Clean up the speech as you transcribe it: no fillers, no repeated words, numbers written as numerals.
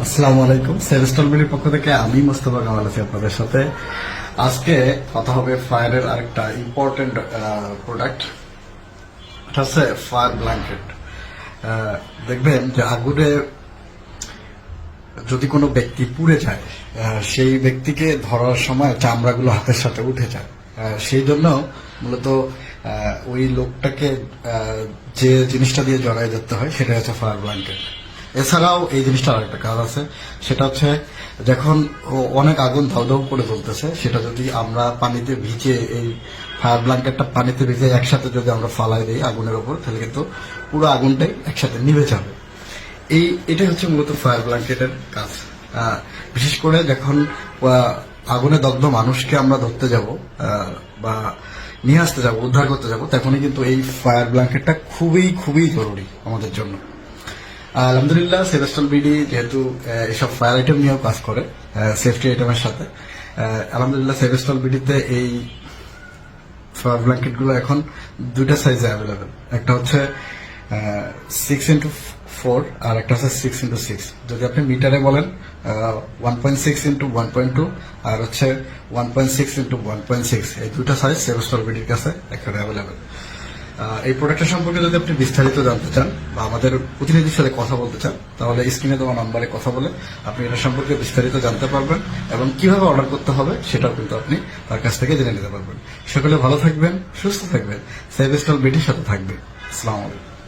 আসসালামু আলাইকুম। সেভেস্টল বিলির পক্ষ থেকে আমি মোস্তফা কামাল আছি আপনাদের সাথে। আজকে কথা হবে ফায়ারের আরেকটা ইম্পর্টেন্ট প্রোডাক্ট, এটা হচ্ছে ফায়ার ব্ল্যাঙ্কেট। দেখবেন যে আগুনে যদি কোনো ব্যক্তি পুড়ে যায়, সেই ব্যক্তিকে ধরার সময় চামড়াগুলো হাতের সাথে উঠে যায়। সেই জন্য মূলত ওই লোকটাকে যে জিনিসটা দিয়ে জড়াই ধরতে হয় সেটা হচ্ছে ফায়ার ব্ল্যাঙ্কেট। এছাড়াও এই জিনিসটার আরেকটা কাজ আছে, সেটা হচ্ছে যখন অনেক আগুন ধাউ করে জ্বলতেছে, সেটা যদি আমরা পানিতে ভিজে এই ফায়ার ব্ল্যাঙ্কেটটা পানিতে ভিজে একসাথে যদি আমরা ফালাই দিই আগুনের ওপর, তাহলে কিন্তু পুরো আগুনটাই একসাথে নিভে যাবে। এটাই হচ্ছে মূলত ফায়ার ব্ল্যাঙ্কেটের কাজ। বিশেষ করে যখন আগুনে দগ্ধ মানুষকে আমরা ধরতে যাব বা নিয়ে আসতে যাব, উদ্ধার করতে যাব, তখনই কিন্তু এই ফায়ার ব্ল্যাঙ্কেটটা খুবই খুবই জরুরি আমাদের জন্য। আলহামদুলিল্লাহ, সেভেস্টল বিডি যেহেতু এসব ফায়ার আইটেম নিয়েও কাজ করে সেফটি আইটেমের সাথে, আলহামদুলিল্লাহ সেভেস্টল বিডিতে এই ফায়ার ব্ল্যাঙ্কেট গুলো এখন দুইটা সাইজে অ্যাভেলেবেল। একটা হচ্ছে 6x4 আর একটা হচ্ছে 6x6। যদি আপনি মিটারে বলেন 1.6x1.2 আর হচ্ছে 1.6x1.6, এই দুইটা সাইজ সেভেস্টল বিডির কাছে এখানে অ্যাভেলেবেল। এই প্রোডাক্টের সম্পর্কে যদি আপনি বিস্তারিত জানতে চান বা আমাদের প্রতিনিধির সাথে কথা বলতে চান, তাহলে স্ক্রিনে দেওয়া নাম্বারে কথা বলে আপনি এটা সম্পর্কে বিস্তারিত জানতে পারবেন এবং কিভাবে অর্ডার করতে হবে সেটাও কিন্তু আপনি তার কাছ থেকে জেনে নিতে পারবেন। সকলে ভালো থাকবেন, সুস্থ থাকবেন, সেভেস্টল বিডির সাথে থাকবেন। আসসালামু আলাইকুম।